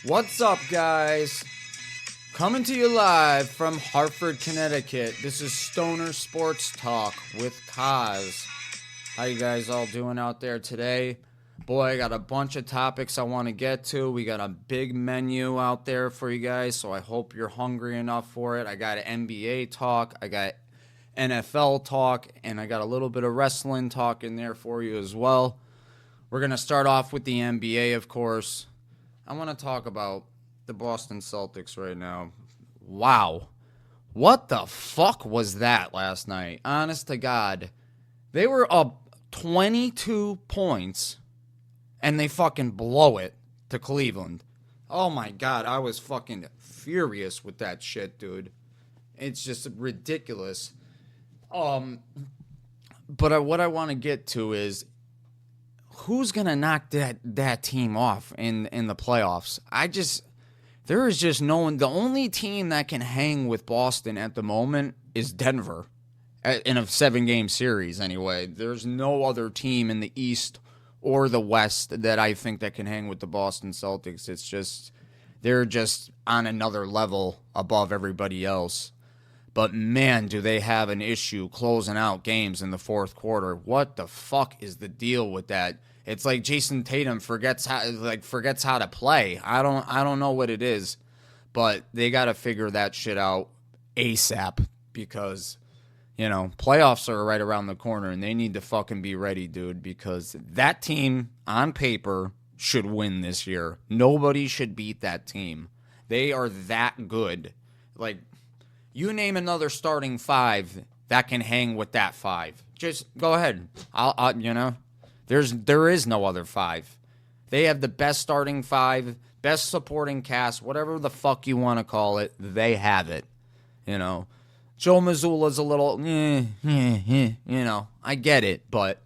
What's up, guys? Coming to you live from Hartford, Connecticut. This is Stoner Sports Talk with KoZ. How you guys all doing out there today? Boy, I got a bunch of topics I want to get to. We got a big menu out there for you guys, so I hope you're hungry enough for it. I got NBA talk, I got NFL talk, and I got a little bit of wrestling talk in there for you as well. We're going to start off with the NBA, of course. I want to talk about the Boston Celtics right now. Wow. What the fuck was that last night? Honest to God. They were up 22 points, and they fucking blow it to Cleveland. Oh my God, I was fucking furious with that shit, dude. It's just ridiculous. But what I want to get to is who's going to knock that team off in the playoffs? There is just no one. The only team that can hang with Boston at the moment is Denver in a 7-game series anyway. There's no other team in the East or the West that I think that can hang with the Boston Celtics. It's just, they're just on another level above everybody else. But man, do they have an issue closing out games in the fourth quarter. What the fuck is the deal with that? It's like Jason Tatum forgets how to play. I don't know what it is, but they got to figure that shit out ASAP because, you know, playoffs are right around the corner and they need to fucking be ready, dude, because that team on paper should win this year. Nobody should beat that team. They are that good. Like, you name another starting five that can hang with that five. Just go ahead. I'll you know, there is no other five. They have the best starting five, best supporting cast, whatever the fuck you want to call it. They have it. You know, Joe Mazzulla's a little, you know, I get it, but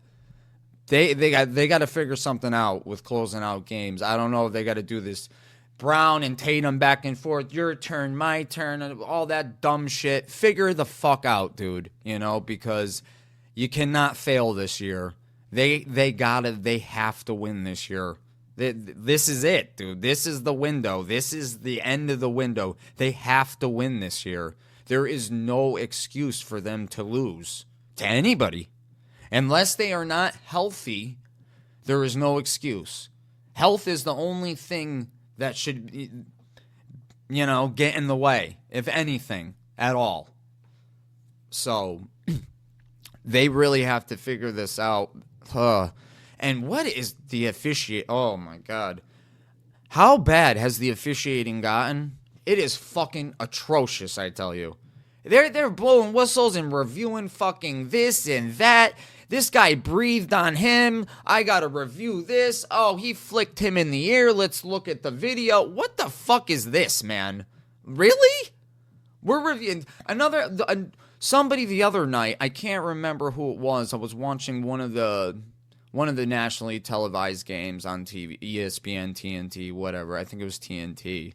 they got to figure something out with closing out games. I don't know if they got to do this Brown and Tatum back and forth, your turn, my turn, and all that dumb shit. Figure the fuck out, dude, you know, because you cannot fail this year. They have to win this year. This is it, dude. This is the window. This is the end of the window. They have to win this year. There is no excuse for them to lose to anybody. Unless they are not healthy, there is no excuse. Health is the only thing that should, you know, get in the way, if anything, at all. So, they really have to figure this out. And what is the officiate? Oh, my God. How bad has the officiating gotten? It is fucking atrocious, I tell you. They're blowing whistles and reviewing fucking this and that. This guy breathed on him. I gotta review this. Oh, he flicked him in the ear. Let's look at the video. What the fuck is this, man? Really? We're reviewing somebody the other night. I can't remember who it was. I was watching one of the nationally televised games on TV, ESPN, TNT, whatever. I think it was TNT.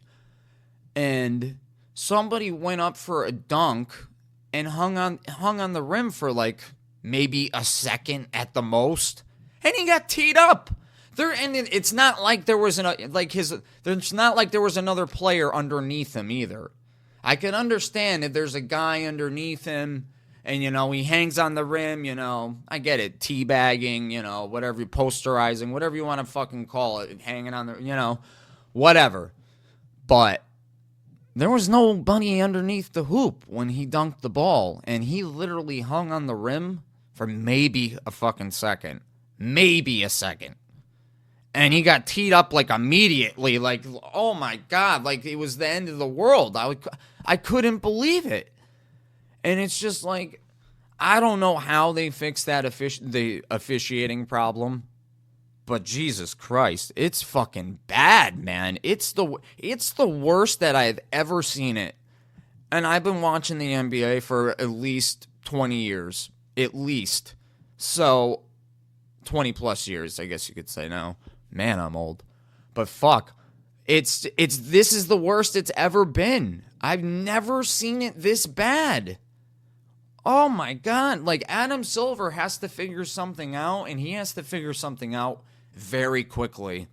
And somebody went up for a dunk and hung on the rim for like maybe a second at the most, and he got teed up. It's not like there was there's not like there was another player underneath him either. I can understand if there's a guy underneath him, and you know he hangs on the rim. You know, I get it, teabagging. You know, whatever, posterizing, whatever you want to fucking call it, hanging on the, you know, whatever. But there was nobody underneath the hoop when he dunked the ball, and he literally hung on the rim for maybe a fucking second. Maybe a second. And he got teed up like immediately. Like, oh my God. Like it was the end of the world. I couldn't believe it. And it's just like, I don't know how they fixed that the officiating problem. But Jesus Christ, it's fucking bad, man. It's the worst that I've ever seen it. And I've been watching the NBA for at least 20 years. At least. So, 20 plus years, I guess you could say now. Man, I'm old. But fuck. This is the worst it's ever been. I've never seen it this bad. Oh my God. Like, Adam Silver has to figure something out, and he has to figure something out very quickly.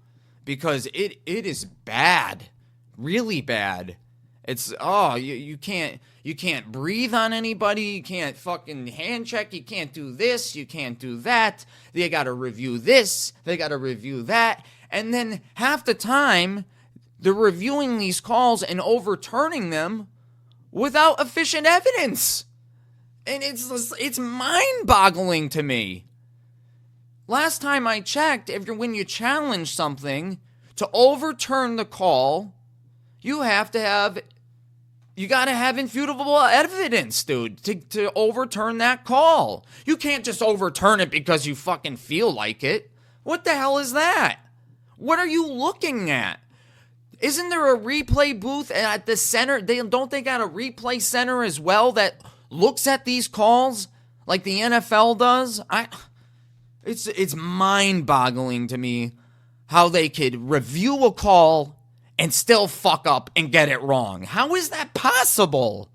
Because it is bad. Really bad. It's, you can't breathe on anybody. You can't fucking hand check. You can't do this. You can't do that. They got to review this. They got to review that. And then half the time, they're reviewing these calls and overturning them without efficient evidence. And it's mind-boggling to me. Last time I checked, when you challenge something to overturn the call, you got to have infutable evidence, dude, to overturn that call. You can't just overturn it because you fucking feel like it. What the hell is that? What are you looking at? Isn't there a replay booth at the center? Don't they got a replay center as well that looks at these calls like the NFL does? It's mind-boggling to me how they could review a call and still fuck up and get it wrong. How is that possible?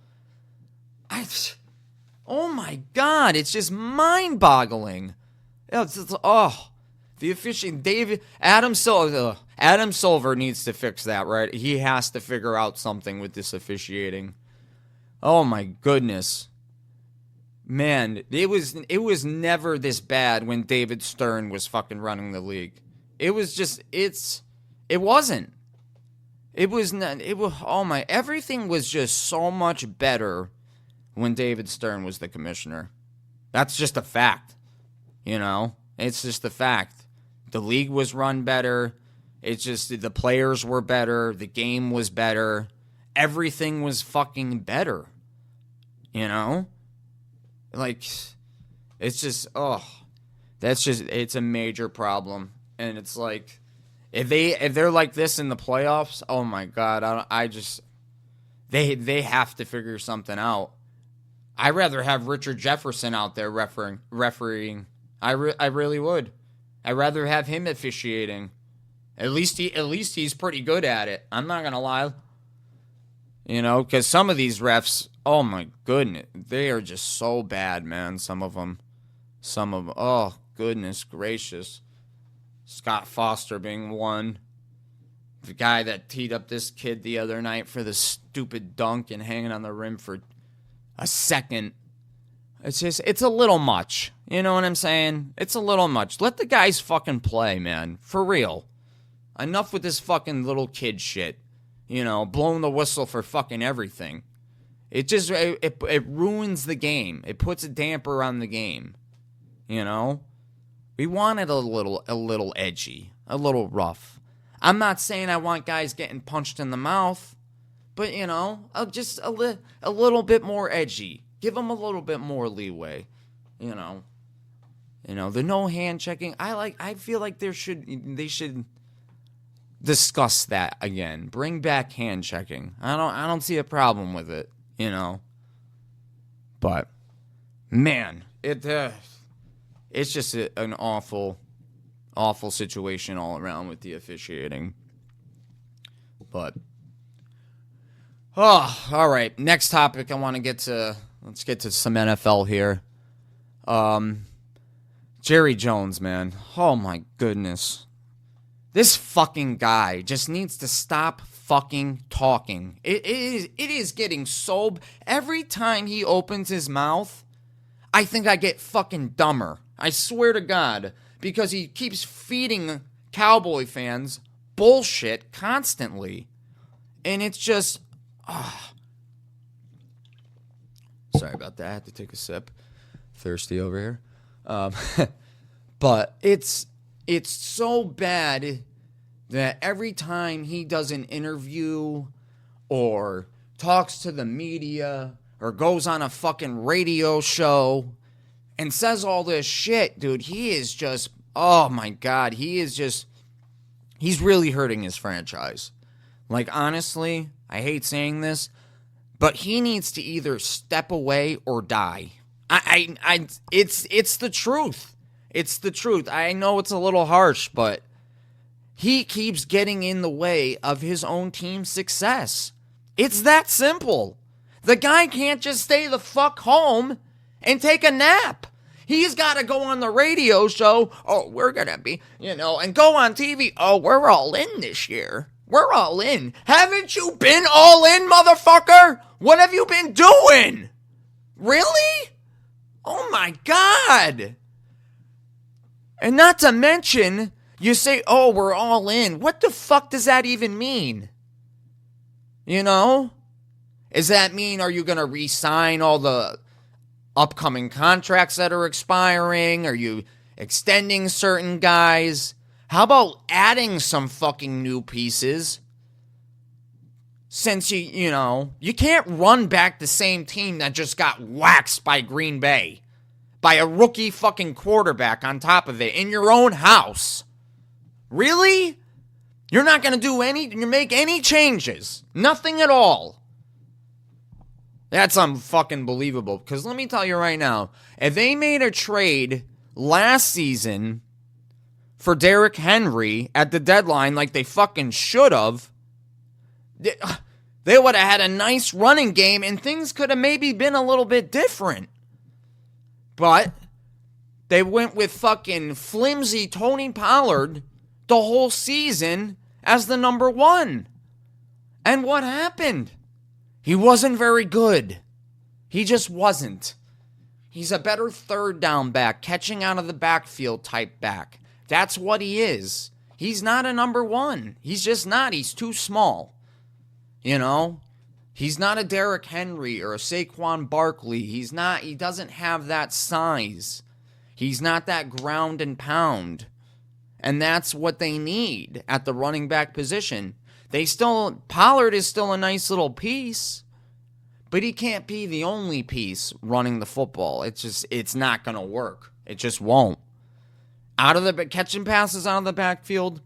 Oh my God, it's just mind-boggling. The officiating, Adam Silver needs to fix that, right? He has to figure out something with this officiating. Oh my goodness. Man, it was never this bad when David Stern was fucking running the league. It wasn't. Everything was just so much better when David Stern was the commissioner. That's just a fact. It's just a fact. The league was run better. It's just the players were better. The game was better. Everything was fucking better. Like, it's just, it's a major problem. And it's like, if they're like this in the playoffs, oh my God, they have to figure something out. I'd rather have Richard Jefferson out there refereeing. I really would. I'd rather have him officiating. At least he's pretty good at it. I'm not gonna lie. Because some of these refs, oh my goodness, they are just so bad, man. Some of them, oh goodness gracious. Scott Foster being one. The guy that teed up this kid the other night for the stupid dunk and hanging on the rim for a second. It's a little much. You know what I'm saying? It's a little much. Let the guys fucking play, man. For real. Enough with this fucking little kid shit. Blowing the whistle for fucking everything. It just, it ruins the game. It puts a damper on the game. We want it a little edgy. A little rough. I'm not saying I want guys getting punched in the mouth. But, just a little bit more edgy. Give them a little bit more leeway. The no hand checking. I feel like they should discuss that again. Bring back hand checking. I don't see a problem with it, But man, it's just an awful situation all around with the officiating. But all right. Next topic I want to get to. Let's get to some NFL here. Jerry Jones, man. Oh my goodness. This fucking guy just needs to stop fucking talking. It is getting so... Every time he opens his mouth, I think I get fucking dumber. I swear to God. Because he keeps feeding Cowboy fans bullshit constantly. And it's just... Sorry about that. I had to take a sip. Thirsty over here. But it's so bad that every time he does an interview or talks to the media or goes on a fucking radio show and says all this shit, dude, he is just, oh my God, he's really hurting his franchise. Like, honestly, I hate saying this, but he needs to either step away or die. It's the truth. It's the truth. I know it's a little harsh, but he keeps getting in the way of his own team's success. It's that simple. The guy can't just stay the fuck home and take a nap. He's got to go on the radio show. Oh, we're going to be, and go on TV. Oh, we're all in this year. We're all in. Haven't you been all in, motherfucker? What have you been doing? Really? Oh my God. And not to mention, you say, oh, we're all in. What the fuck does that even mean? You know? Does that mean, are you going to re-sign all the upcoming contracts that are expiring? Are you extending certain guys? How about adding some fucking new pieces? Since you can't run back the same team that just got waxed by Green Bay. By a rookie fucking quarterback on top of it in your own house. Really? You're not going to make any changes. Nothing at all. That's unfucking believable. Because let me tell you right now, if they made a trade last season for Derrick Henry at the deadline like they fucking should have, they would have had a nice running game and things could have maybe been a little bit different. But they went with fucking flimsy Tony Pollard the whole season as the number one. And what happened? He wasn't very good. He just wasn't. He's a better third down back, catching out of the backfield type back. That's what he is. He's not a number one. He's just not. He's too small. You know? He's not a Derrick Henry or a Saquon Barkley. He doesn't have that size. He's not that ground and pound. And that's what they need at the running back position. Pollard is still a nice little piece, but he can't be the only piece running the football. It's not going to work. It just won't. Catching passes out of the backfield,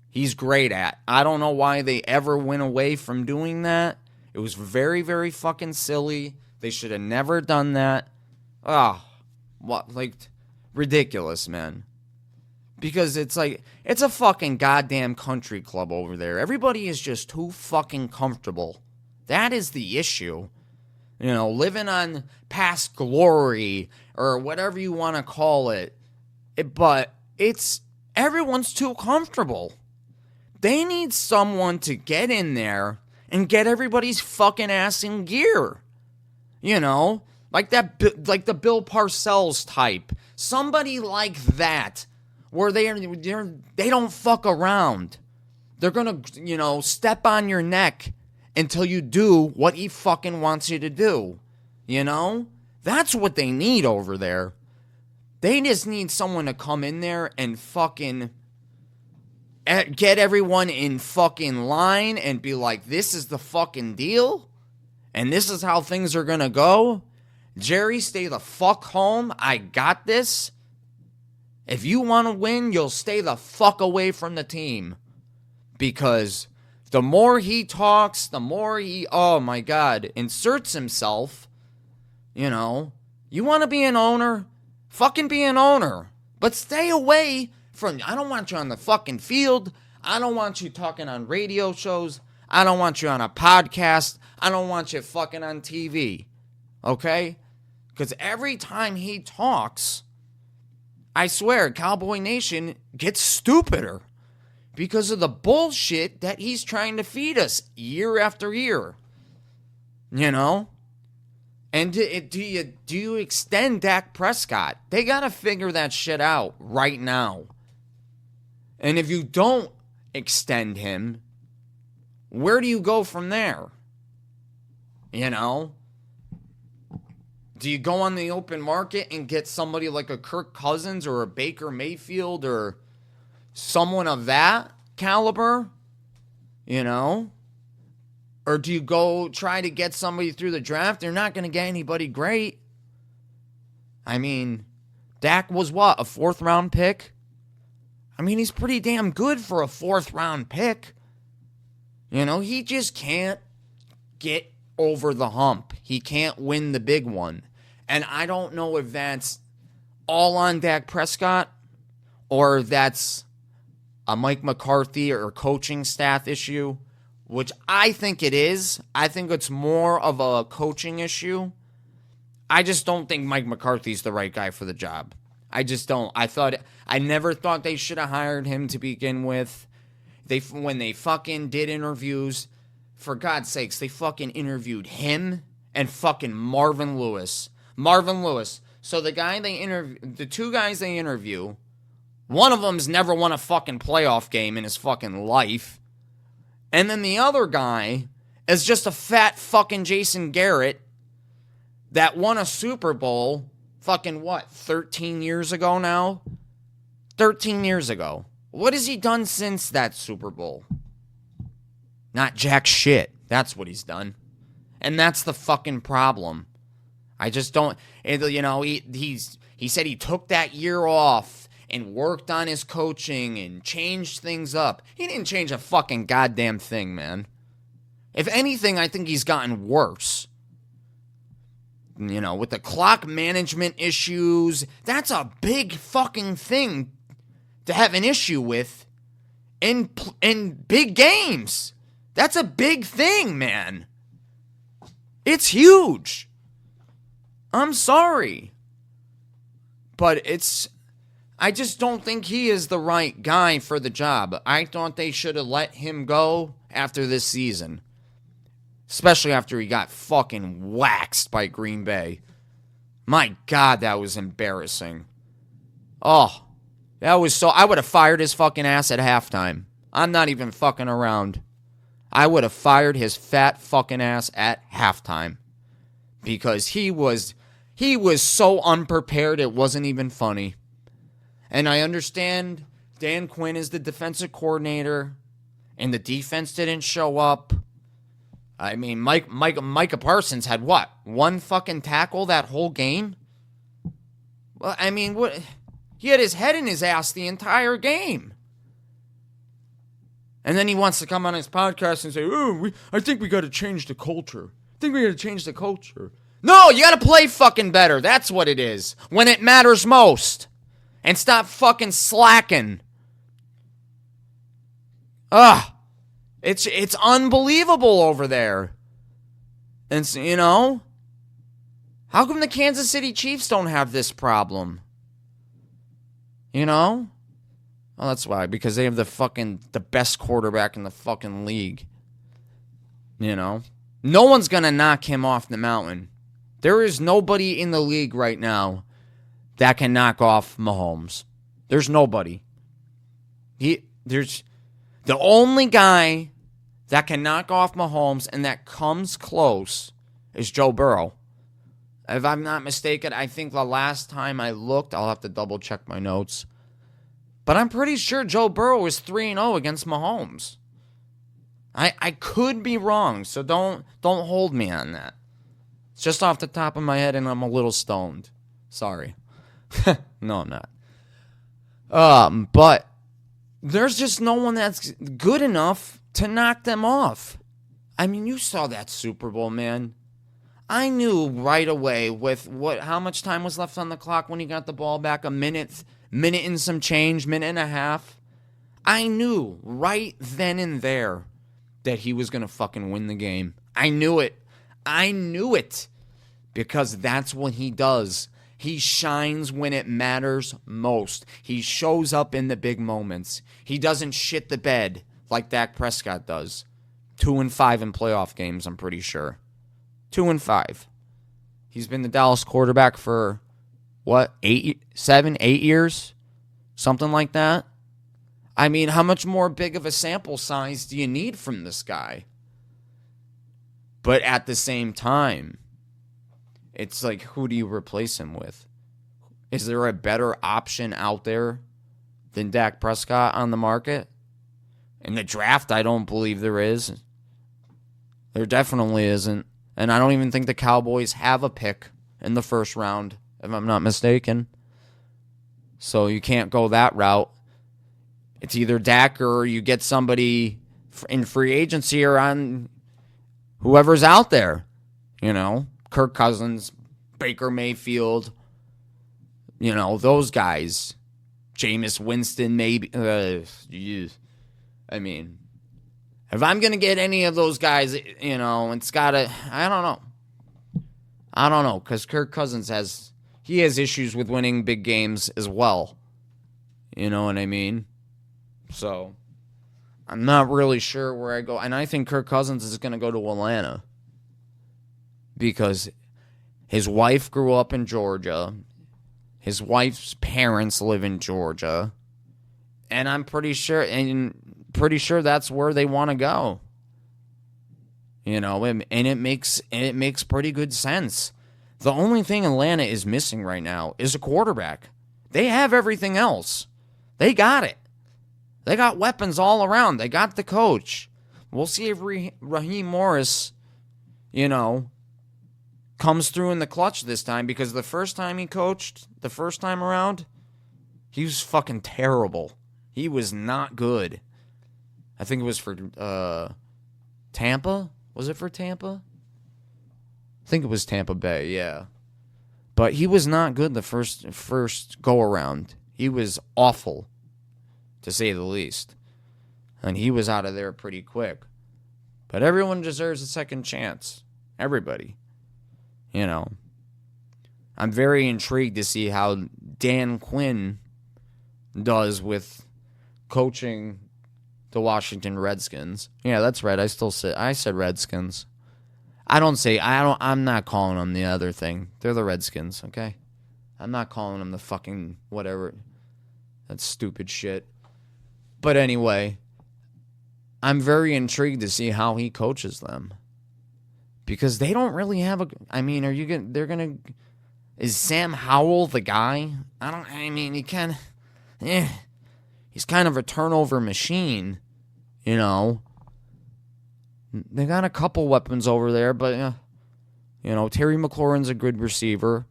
he's great at. I don't know why they ever went away from doing that. It was very, very fucking silly. They should have never done that. Ridiculous, man. Because it's a fucking goddamn country club over there. Everybody is just too fucking comfortable. That is the issue. You know, living on past glory or whatever you want to call it. But everyone's too comfortable. They need someone to get in there and get everybody's fucking ass in gear. You know? Like the Bill Parcells type. Somebody like that. Where they don't fuck around. They're going to, step on your neck until you do what he fucking wants you to do. You know? That's what they need over there. They just need someone to come in there and fucking get everyone in fucking line and be like, this is the fucking deal, and this is how things are gonna go. Jerry, stay the fuck home. I got this. If you want to win, you'll stay the fuck away from the team. Because the more he talks, the more he, oh my God, inserts himself. You know, you want to be an owner? Fucking be an owner. But stay away from, I don't want you on the fucking field. I don't want you talking on radio shows. I don't want you on a podcast. I don't want you fucking on TV. Okay? Because every time he talks, I swear, Cowboy Nation gets stupider because of the bullshit that he's trying to feed us year after year. You know? And do you extend Dak Prescott? They got to figure that shit out right now. And if you don't extend him, where do you go from there? You know? Do you go on the open market and get somebody like a Kirk Cousins or a Baker Mayfield or someone of that caliber? You know? Or do you go try to get somebody through the draft? They're not going to get anybody great. I mean, Dak was what? A 4th round pick? I mean, he's pretty damn good for a 4th round pick. You know, he just can't get over the hump. He can't win the big one. And I don't know if that's all on Dak Prescott or if that's a Mike McCarthy or coaching staff issue, which I think it is. I think it's more of a coaching issue. I just don't think Mike McCarthy's the right guy for the job. I just don't. I never thought they should have hired him to begin with. when they fucking did interviews, for God's sakes, they fucking interviewed him and fucking Marvin Lewis. Marvin Lewis. So the two guys they interview, one of them's never won a fucking playoff game in his fucking life. And then the other guy is just a fat fucking Jason Garrett that won a Super Bowl fucking 13 years ago now? 13 years ago. What has he done since that Super Bowl? Not jack shit. That's what he's done. And that's the fucking problem. I just don't, he said he took that year off and worked on his coaching and changed things up. He didn't change a fucking goddamn thing, man. If anything, I think he's gotten worse. With the clock management issues, that's a big fucking thing to have an issue with in big games. That's a big thing, man. It's huge. I'm sorry. But I just don't think he is the right guy for the job. I thought they should have let him go after this season. Especially after he got fucking waxed by Green Bay. My God, that was embarrassing. Oh, that was so... I would have fired his fucking ass at halftime. I'm not even fucking around. I would have fired his fat fucking ass at halftime. Because he was so unprepared, it wasn't even funny. And I understand Dan Quinn is the defensive coordinator, and the defense didn't show up. I mean, Micah Parsons had what? One fucking tackle that whole game? Well, I mean, what? He had his head in his ass the entire game. And then he wants to come on his podcast and say, I think we got to change the culture. No, you got to play fucking better. That's what it is. When it matters most. And stop fucking slacking. Ugh. It's unbelievable over there. And, how come the Kansas City Chiefs don't have this problem? Well, that's why. Because they have the best quarterback in the fucking league. No one's going to knock him off the mountain. There is nobody in the league right now that can knock off Mahomes. There's nobody. There's the only guy that can knock off Mahomes and that comes close is Joe Burrow. If I'm not mistaken, I think the last time I looked, I'll have to double check my notes, but I'm pretty sure Joe Burrow is 3-0 against Mahomes. I could be wrong, so don't hold me on that. It's just off the top of my head, and I'm a little stoned. Sorry. No, I'm not. But there's just no one that's good enough to knock them off. I mean, you saw that Super Bowl, man. I knew right away with how much time was left on the clock when he got the ball back, a minute and some change, minute and a half. I knew right then and there that he was going to fucking win the game. I knew it. Because that's what he does. He shines when it matters most. He shows up in the big moments. He doesn't shit the bed like Dak Prescott does. 2-5 in playoff games, I'm pretty sure. 2-5. He's been the Dallas quarterback for, 8 years? Something like that. I mean, how much more big of a sample size do you need from this guy? But at the same time, it's like, who do you replace him with? Is there a better option out there than Dak Prescott on the market? In the draft, I don't believe there is. There definitely isn't. And I don't even think the Cowboys have a pick in the first round, if I'm not mistaken. So you can't go that route. It's either Dak or you get somebody in free agency or on whoever's out there. Kirk Cousins, Baker Mayfield, those guys. Jameis Winston, maybe. I mean, if I'm going to get any of those guys, it's got to, I don't know, because Kirk Cousins has issues with winning big games as well. You know what I mean? So, I'm not really sure where I go. And I think Kirk Cousins is going to go to Atlanta because his wife grew up in Georgia. His wife's parents live in Georgia. And I'm pretty sure that's where they want to go. You know, and it makes pretty good sense. The only thing Atlanta is missing right now is a quarterback. They have everything else. They got it. They got weapons all around. They got the coach. We'll see if Raheem Morris, comes through in the clutch this time, because the first time he coached, the first time around, he was fucking terrible. He was not good. I think it was for Tampa. Was it for Tampa? I think it was Tampa Bay, yeah. But he was not good the first go-around. He was awful, to say the least. And he was out of there pretty quick. But everyone deserves a second chance. Everybody. I'm very intrigued to see how Dan Quinn does with coaching the Washington Redskins. Yeah, that's right. I said Redskins. I'm not calling them the other thing. They're the Redskins, okay? I'm not calling them the fucking whatever. That's stupid shit. But anyway, I'm very intrigued to see how he coaches them. Because they don't really have is Sam Howell the guy? He's kind of a turnover machine, They got a couple weapons over there, but, Terry McLaurin's a good receiver.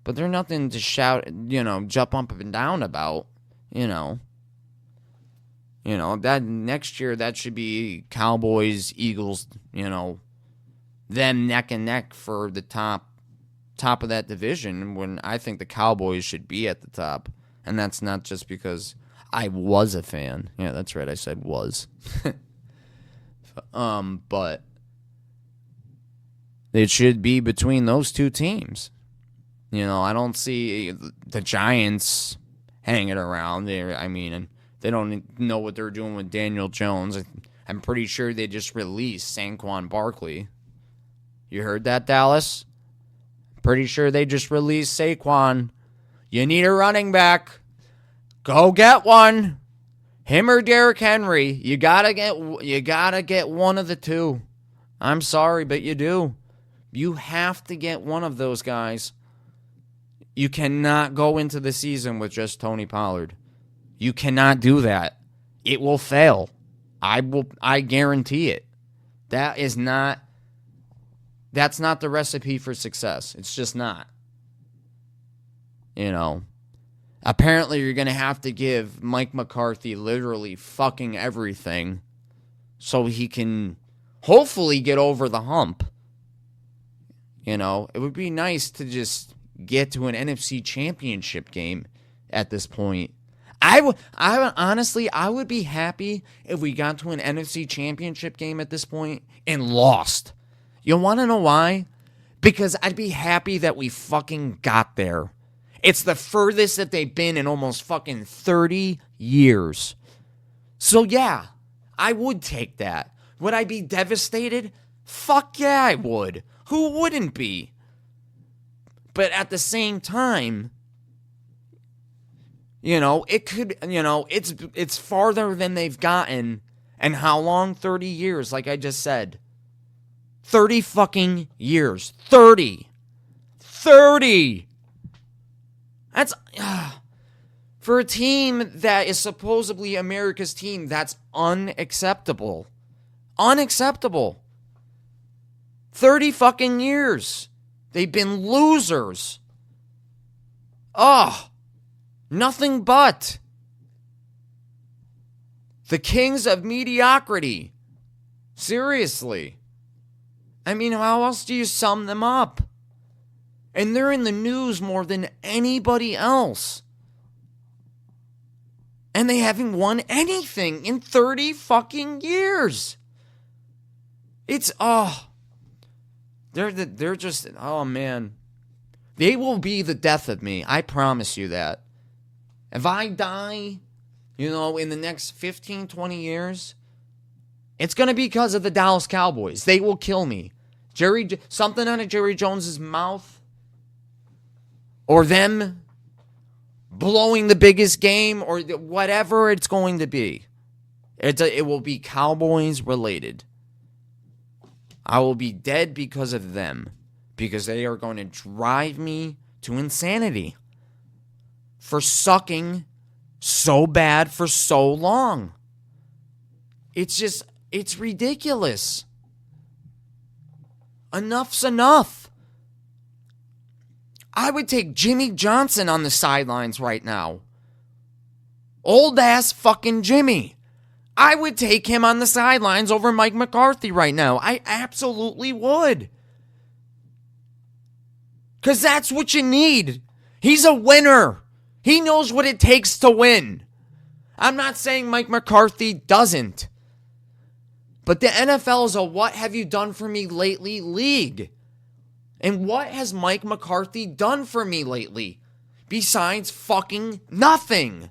But they're nothing to shout, jump up and down about, that next year, that should be Cowboys, Eagles, them neck and neck for the top of that division, when I think the Cowboys should be at the top. And that's not just because I was a fan. Yeah, that's right, I said was. But it should be between those two teams. I don't see the Giants hanging around there. And they don't know what they're doing with Daniel Jones. I'm pretty sure they just released Saquon Barkley. You heard that, Dallas? Pretty sure they just released Saquon. You need a running back. Go get one. Him or Derrick Henry. You gotta get one of the two. I'm sorry, but you do. You have to get one of those guys. You cannot go into the season with just Tony Pollard. You cannot do that. It will fail. I guarantee it. That's not the recipe for success. It's just not. Apparently you're going to have to give Mike McCarthy literally fucking everything so he can hopefully get over the hump. It would be nice to just get to an NFC championship game at this point. Honestly, I would be happy if we got to an NFC championship game at this point and lost. You want to know why? Because I'd be happy that we fucking got there. It's the furthest that they've been in almost fucking 30 years. So yeah, I would take that. Would I be devastated? Fuck yeah, I would. Who wouldn't be? But at the same time, it could, it's farther than they've gotten. And how long? 30 years, like I just said. 30 fucking years. 30. That's, for a team that is supposedly America's team, that's unacceptable. 30 fucking years. They've been losers. Nothing but. The kings of mediocrity. Seriously. How else do you sum them up? And they're in the news more than anybody else. And they haven't won anything in 30 fucking years. It's, they're just, oh man. They will be the death of me. I promise you that. If I die in the next 15, 20 years, it's going to be because of the Dallas Cowboys. They will kill me. Something out of Jerry Jones's mouth, or them blowing the biggest game, or whatever it's going to be. It will be Cowboys related. I will be dead because of them, because they are going to drive me to insanity for sucking so bad for so long. It's ridiculous. Enough's enough. I would take Jimmy Johnson on the sidelines right now. Old ass fucking Jimmy. I would take him on the sidelines over Mike McCarthy right now. I absolutely would. Because that's what you need. He's a winner. He knows what it takes to win. I'm not saying Mike McCarthy doesn't. But the NFL is a what have you done for me lately league. And what has Mike McCarthy done for me lately? Besides fucking nothing.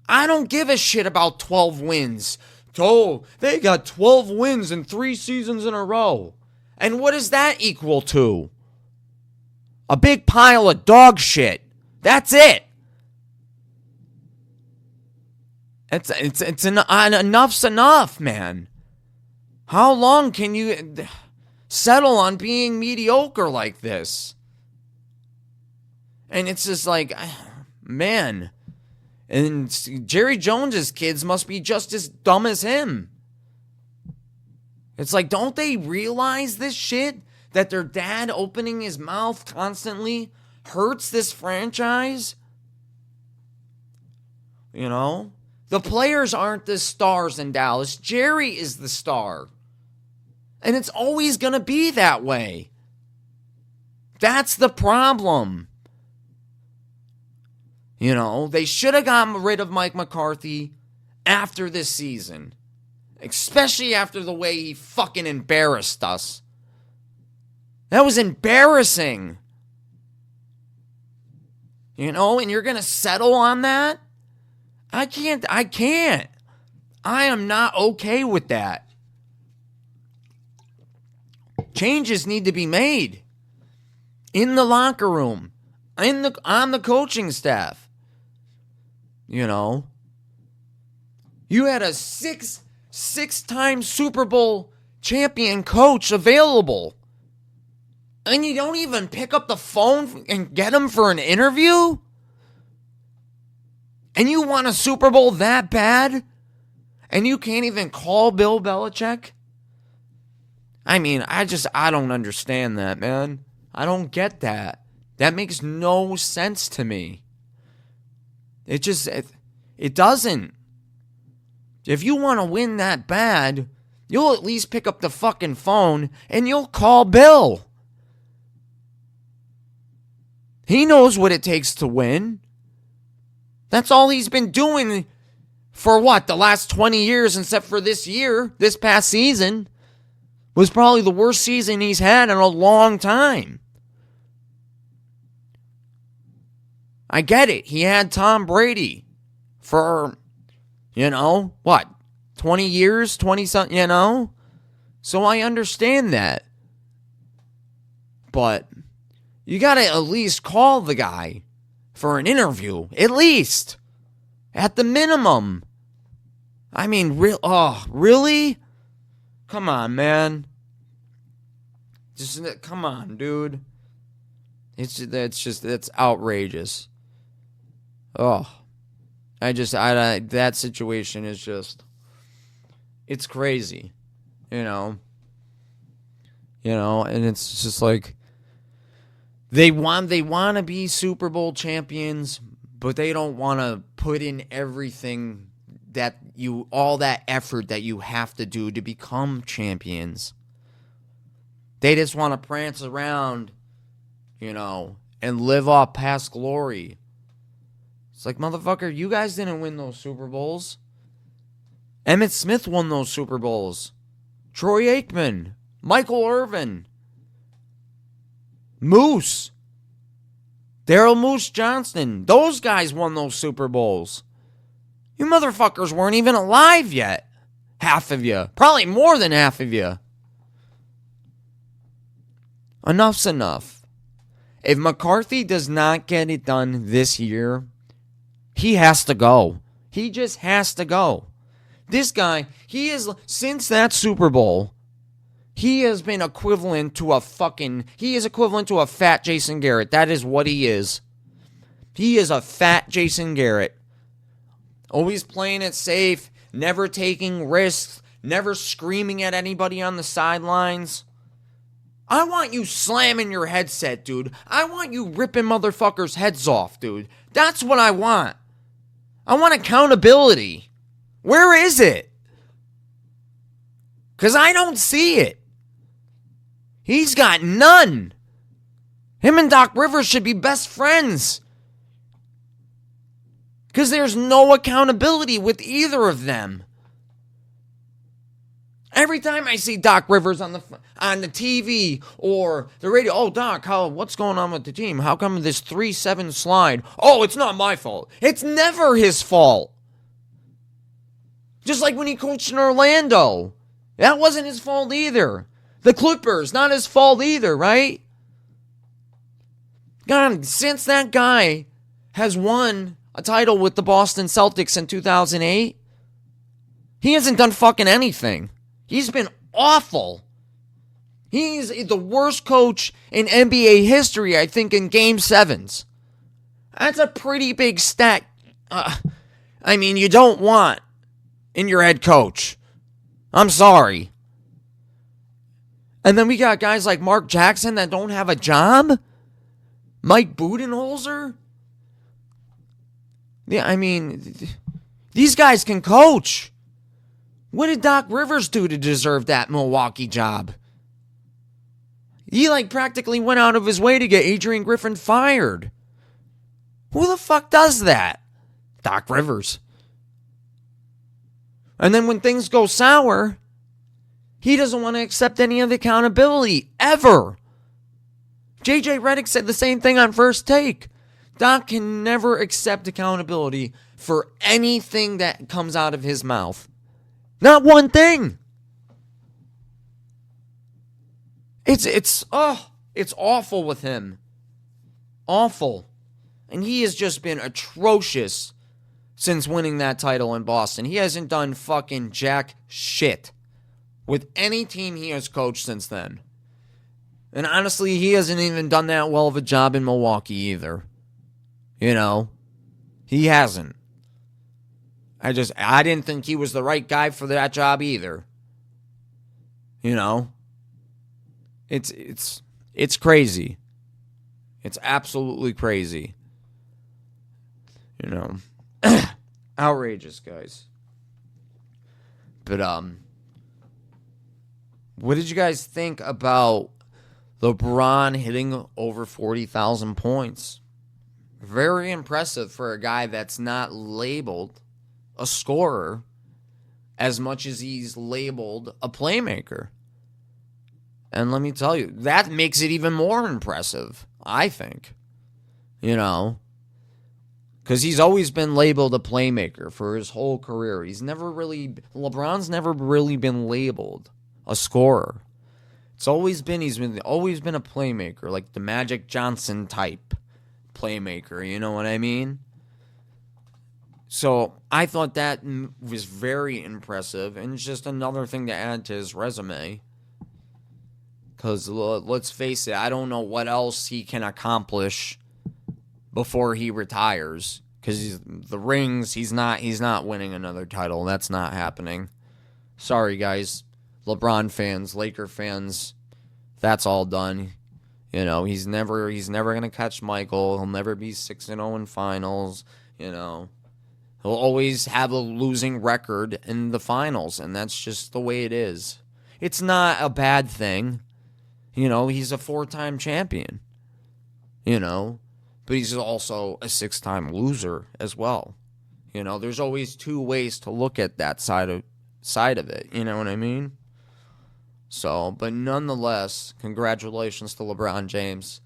I don't give a shit about 12 wins. Oh, they got 12 wins in 3 seasons in a row. And what does that equal to? A big pile of dog shit. That's it. Enough's enough, man. How long can you settle on being mediocre like this? And it's just like, man. And Jerry Jones's kids must be just as dumb as him. It's like, don't they realize this shit? That their dad opening his mouth constantly hurts this franchise? The players aren't the stars in Dallas. Jerry is the star. And it's always going to be that way. That's the problem. They should have gotten rid of Mike McCarthy after this season. Especially after the way he fucking embarrassed us. That was embarrassing. And you're going to settle on that? I can't. I am not okay with that. Changes need to be made. In the locker room. On the coaching staff. You had a six-time Super Bowl champion coach available. And you don't even pick up the phone and get him for an interview? And you want a Super Bowl that bad? And you can't even call Bill Belichick? I mean, I don't understand that, man. I don't get that. That makes no sense to me. It doesn't. If you want to win that bad, you'll at least pick up the fucking phone and you'll call Bill. He knows what it takes to win. That's all he's been doing for the last 20 years, except for this year, this past season, was probably the worst season he's had in a long time. I get it. He had Tom Brady for, 20 years, 20-something, So I understand that. But you got to at least call the guy for an interview. At least. At the minimum. I mean, really? Come on, man. Come on, dude. It's outrageous. That situation is just, it's crazy, and it's just like, they want to be Super Bowl champions, but they don't want to put in everything all that effort that you have to do to become champions. They just want to prance around, and live off past glory. It's like, motherfucker, you guys didn't win those Super Bowls. Emmitt Smith won those Super Bowls. Troy Aikman. Michael Irvin. Moose. Daryl Moose Johnston. Those guys won those Super Bowls. You motherfuckers weren't even alive yet. Half of you. Probably more than half of you. Enough's enough. If McCarthy does not get it done this year, he has to go. He just has to go. This guy, since that Super Bowl, he has been equivalent to a fat Jason Garrett. That is what he is. He is a fat Jason Garrett. Always playing it safe, never taking risks, never screaming at anybody on the sidelines. I want you slamming your headset, dude. I want you ripping motherfuckers' heads off, dude. That's what I want. I want accountability. Where is it? Because I don't see it. He's got none. Him and Doc Rivers should be best friends. Because there's no accountability with either of them. Every time I see Doc Rivers on the TV or the radio, oh, Doc, what's going on with the team? How come this 3-7 slide? Oh, it's not my fault. It's never his fault. Just like when he coached in Orlando. That wasn't his fault either. The Clippers, not his fault either, right? God, since that guy has won a title with the Boston Celtics in 2008, he hasn't done fucking anything. He's been awful. He's the worst coach in NBA history, I think, in Game 7s. That's a pretty big stat. You don't want in your head coach. I'm sorry. And then we got guys like Mark Jackson that don't have a job. Mike Budenholzer. Yeah, these guys can coach. What did Doc Rivers do to deserve that Milwaukee job? He practically went out of his way to get Adrian Griffin fired. Who the fuck does that? Doc Rivers. And then when things go sour, he doesn't want to accept any of the accountability, ever. JJ Redick said the same thing on First Take. Doc can never accept accountability for anything that comes out of his mouth. Not one thing. It's awful with him. Awful. And he has just been atrocious since winning that title in Boston. He hasn't done fucking jack shit with any team he has coached since then. And honestly, he hasn't even done that well of a job in Milwaukee either. He hasn't. I didn't think he was the right guy for that job either. It's crazy. It's absolutely crazy. Outrageous, guys. But what did you guys think about LeBron hitting over 40,000 points? Very impressive for a guy that's not labeled a scorer as much as he's labeled a playmaker. And let me tell you, that makes it even more impressive, I think. Because he's always been labeled a playmaker for his whole career. LeBron's never really been labeled a scorer. He's always been a playmaker, like the Magic Johnson type playmaker, you know what I mean? So I thought that was very impressive, and it's just another thing to add to his resume. Because let's face it, I don't know what else he can accomplish before he retires. Because the rings, he's not winning another title. That's not happening. Sorry, guys. LeBron fans, Laker fans, that's all done. He's never going to catch Michael. He'll never be 6-0 in finals. He'll always have a losing record in the finals, and that's just the way it is. It's not a bad thing. He's a 4-time champion. But he's also a 6-time loser as well. There's always two ways to look at that side of it. You know what I mean? So, but nonetheless, congratulations to LeBron James.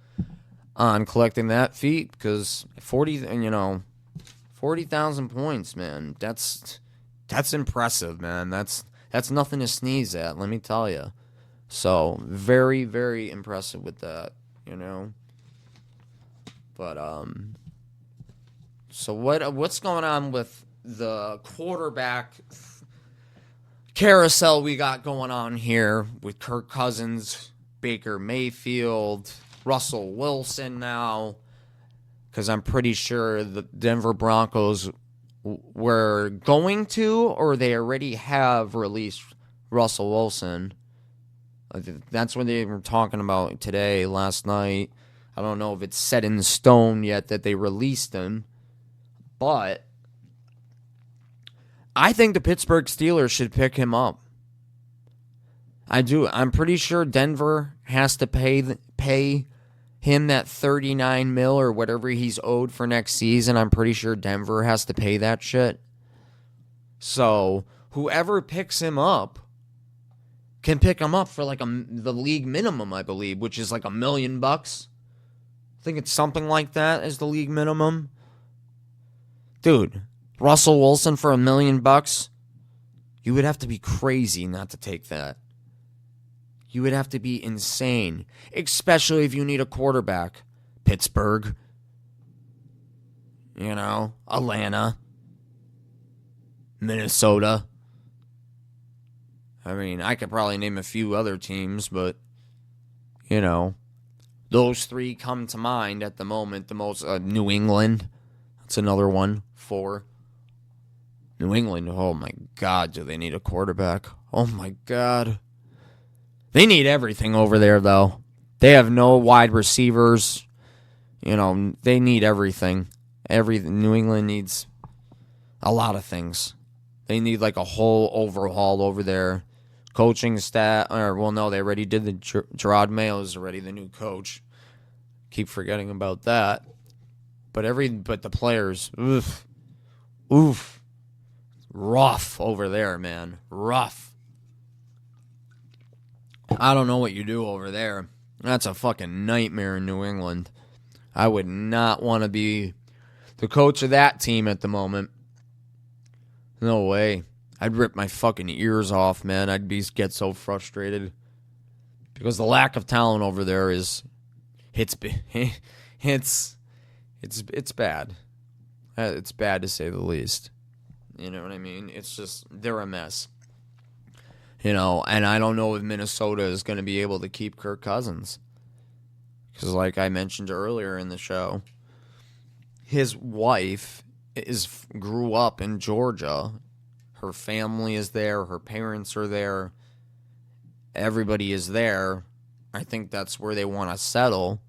on collecting that feat, because 40,000 points, man. That's impressive, man. That's nothing to sneeze at, let me tell you. So, very, very impressive with that, But so what's going on with the quarterback carousel we got going on here with Kirk Cousins, Baker Mayfield, Russell Wilson now? Because I'm pretty sure the Denver Broncos were going to, or they already have released Russell Wilson. That's what they were talking about today, last night. I don't know if it's set in stone yet that they released him. But I think the Pittsburgh Steelers should pick him up. I do. I'm pretty sure Denver has to pay him that $39 million or whatever he's owed for next season. I'm pretty sure Denver has to pay that shit. So whoever picks him up can pick him up for like the league minimum, I believe, which is like $1 million. I think it's something like that as the league minimum. Dude, Russell Wilson for $1 million? You would have to be crazy not to take that. You would have to be insane, especially if you need a quarterback. Pittsburgh, Atlanta, Minnesota. I mean, I could probably name a few other teams, but, those three come to mind at the moment. The most, New England, that's another one. 4. New England, oh my God, do they need a quarterback? Oh my God. They need everything over there, though. They have no wide receivers. They need everything. New England needs a lot of things. They need like a whole overhaul over there. Coaching staff, they already did the Gerard Mayo is already the new coach. Keep forgetting about that. But the players, oof, rough over there, man, rough. I don't know what you do over there. That's a fucking nightmare in New England. I would not want to be the coach of that team at the moment. No way. I'd rip my fucking ears off, man. I'd get so frustrated because the lack of talent over there it's bad. It's bad to say the least. You know what I mean? It's just, they're a mess. And I don't know if Minnesota is going to be able to keep Kirk Cousins. Because like I mentioned earlier in the show, his wife grew up in Georgia. Her family is there. Her parents are there. Everybody is there. I think that's where they want to settle.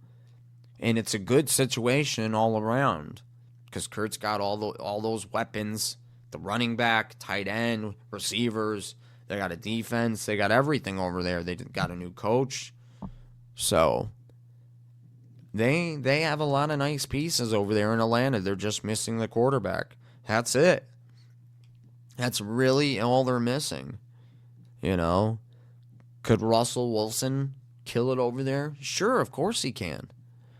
And it's a good situation all around. Because Kurt's got all those weapons. The running back, tight end, receivers. They got a defense. They got everything over there. They got a new coach. So they have a lot of nice pieces over there in Atlanta. They're just missing the quarterback. That's it. That's really all they're missing. Could Russell Wilson kill it over there? Sure, of course he can.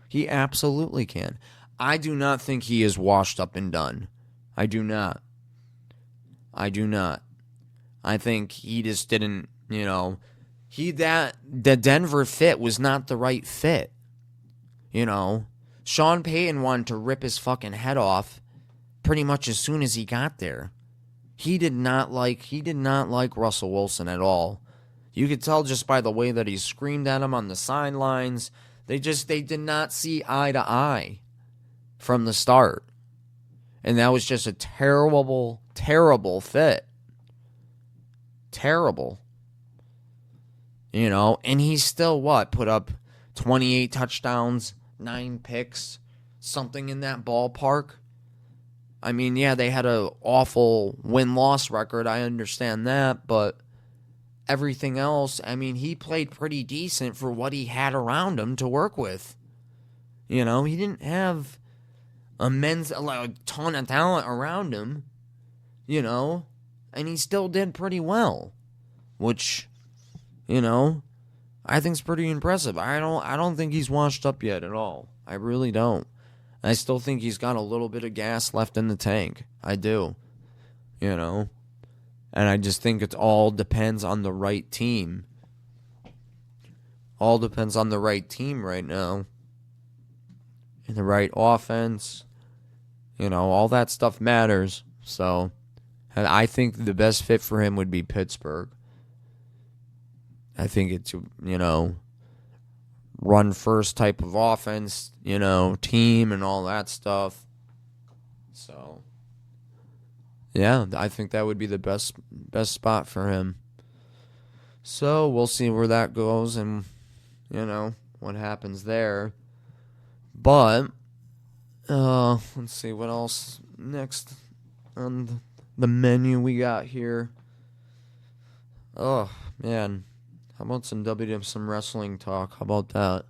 He absolutely can. I do not think he is washed up and done. I do not. I think he just didn't, the Denver fit was not the right fit. Sean Payton wanted to rip his fucking head off pretty much as soon as he got there. He did not like Russell Wilson at all. You could tell just by the way that he screamed at him on the sidelines. They did not see eye to eye from the start. And that was just a terrible, terrible fit. Terrible. And he's still put up 28 touchdowns, 9 picks, something in that ballpark. I mean, yeah, they had an awful win-loss record. I understand that, but everything else, I mean, he played pretty decent for what he had around him to work with. He didn't have a ton of talent around him, and he still did pretty well, which, I think is pretty impressive. I don't think he's washed up yet at all. I really don't. I still think he's got a little bit of gas left in the tank. I do. You know? And I just think it all depends on the right team. All depends on the right team right now. And the right offense. You know, all that stuff matters. So, and I think the best fit for him would be Pittsburgh. I think it's, you know, run first type of offense, you know, team and all that stuff. So, yeah, I think that would be the best spot for him. So, we'll see where that goes and, you know, what happens there. But, let's see what else next on the menu we got here. Oh, man. How about some wrestling talk? How about that?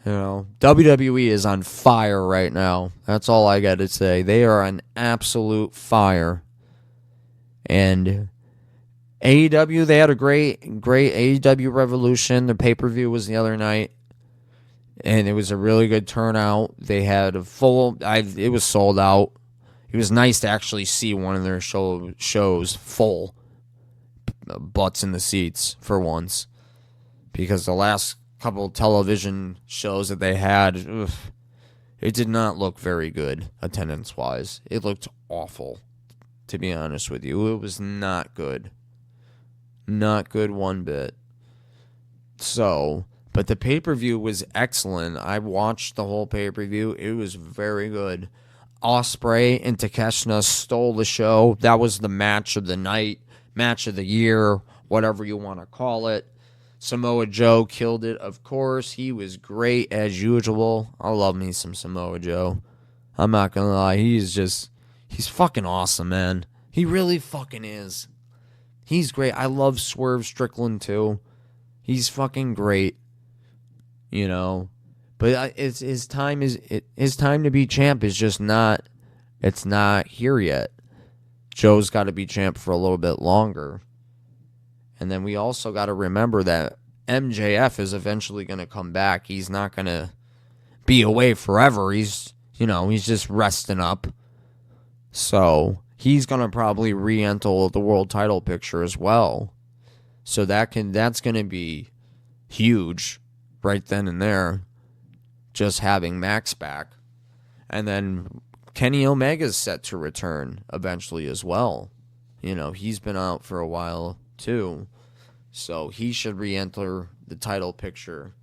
You know, WWE is on fire right now. That's all I got to say. They are on absolute fire. And AEW, they had a great AEW Revolution. The pay-per-view was the other night. And it was a really good turnout. They had a full... it was sold out. It was nice to actually see one of their shows full. Butts in the seats for once, because the last couple television shows that they had, it did not look very good attendance wise. It looked awful, to be honest with you. It was not good one bit. So, but the pay-per-view was excellent. I watched the whole pay-per-view. It was very good. Ospreay and Takeshita stole the show. That was the match of the night. Match of the year, whatever you want to call it. Samoa Joe killed it, of course. He was great as usual. I love me some Samoa Joe. I'm not going to lie. He's fucking awesome, man. He really fucking is. He's great. I love Swerve Strickland, too. He's fucking great. You know. But his time to be champ is just not, it's not here yet. Joe's got to be champ for a little bit longer. And then we also got to remember that MJF is eventually going to come back. He's not going to be away forever. He's just resting up. So he's going to probably re-enter the world title picture as well. So that's going to be huge right then and there. Just having Max back. And then Kenny Omega's set to return eventually as well. You know, he's been out for a while too. So he should re-enter the title picture.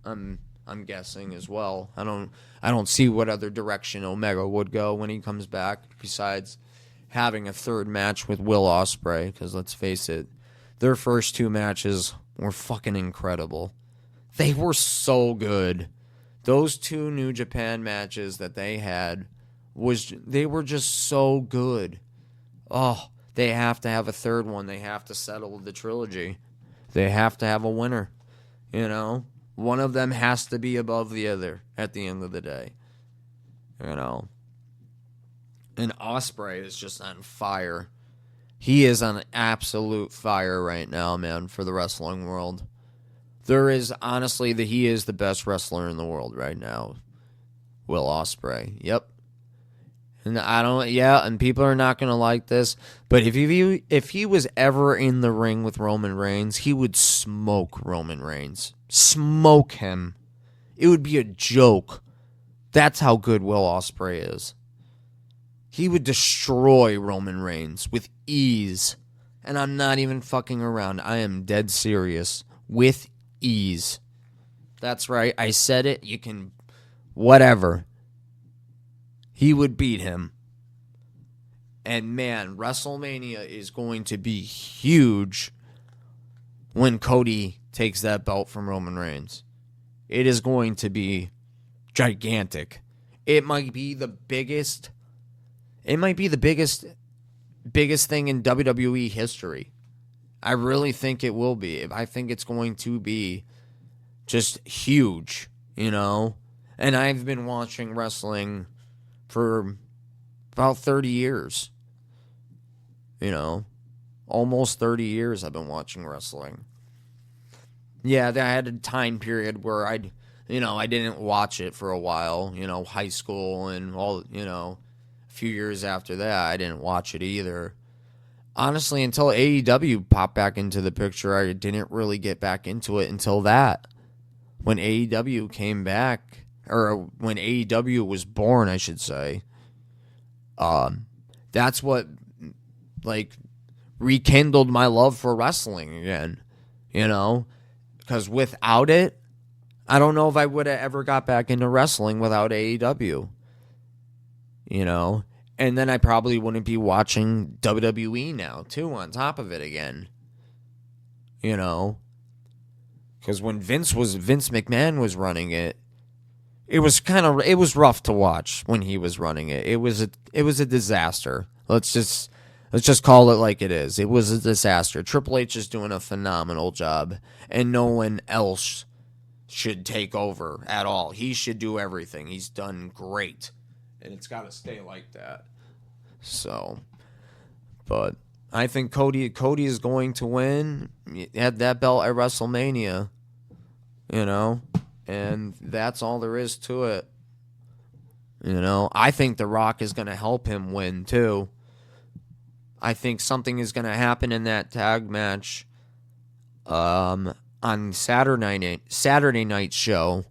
I'm guessing as well. I don't see what other direction Omega would go when he comes back besides having a third match with Will Ospreay, because let's face it, their first two matches were fucking incredible. They were so good. Those two New Japan matches that they had they were just so good. Oh, they have to have a third one. They have to settle the trilogy. They have to have a winner. You know? One of them has to be above the other at the end of the day. You know? And Ospreay is just on fire. He is on absolute fire right now, man, for the wrestling world. He is the best wrestler in the world right now. Will Ospreay. Yep. And and people are not going to like this, but if he was ever in the ring with Roman Reigns, he would smoke Roman Reigns. Smoke him. It would be a joke. That's how good Will Ospreay is. He would destroy Roman Reigns with ease. And I'm not even fucking around. I am dead serious. With ease. That's right. I said it. You can... whatever. He would beat him. And man, WrestleMania is going to be huge when Cody takes that belt from Roman Reigns. It is going to be gigantic. It might be the biggest thing in WWE history. I really think it will be. I think it's going to be just huge, you know? And I've been watching wrestling for about 30 years. You know, almost 30 years I've been watching wrestling. Yeah, I had a time period where I'd I didn't watch it for a while, high school and all, a few years after that, I didn't watch it either. Honestly, until AEW popped back into the picture, I didn't really get back into it until that. When AEW came back, or when AEW was born, I should say, that's what, rekindled my love for wrestling again, because without it, I don't know if I would have ever got back into wrestling without AEW, and then I probably wouldn't be watching WWE now, too, on top of it again. Because when Vince McMahon was running it, it was rough to watch when he was running it. It was a disaster. Let's just call it like it is. It was a disaster. Triple H is doing a phenomenal job, and no one else should take over at all. He should do everything. He's done great. And it's got to stay like that. So, but I think Cody is going to win. He had that belt at WrestleMania, and that's all there is to it. I think The Rock is going to help him win too. I think something is going to happen in that tag match on Saturday night's show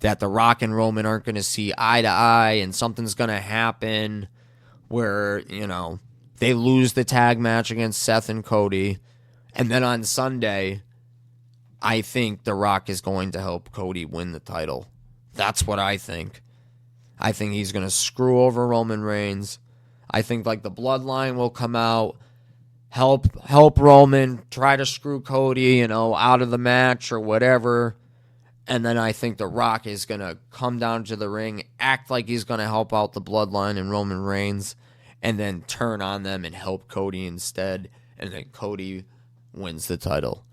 that The Rock and Roman aren't going to see eye to eye, and something's going to happen where, they lose the tag match against Seth and Cody. And then on Sunday, I think The Rock is going to help Cody win the title. That's what I think. I think he's going to screw over Roman Reigns. I think, the Bloodline will come out, help Roman, try to screw Cody, out of the match or whatever. And then I think The Rock is going to come down to the ring, act like he's going to help out the Bloodline and Roman Reigns, and then turn on them and help Cody instead. And then Cody wins the title.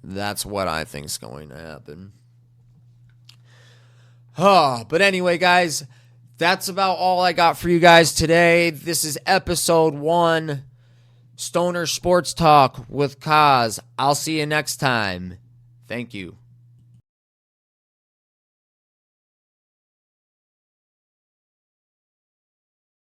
That's what I think is going to happen. But anyway, guys, that's about all I got for you guys today. This is episode 1, Stoner Sports Talk with KoZ. I'll see you next time. Thank you.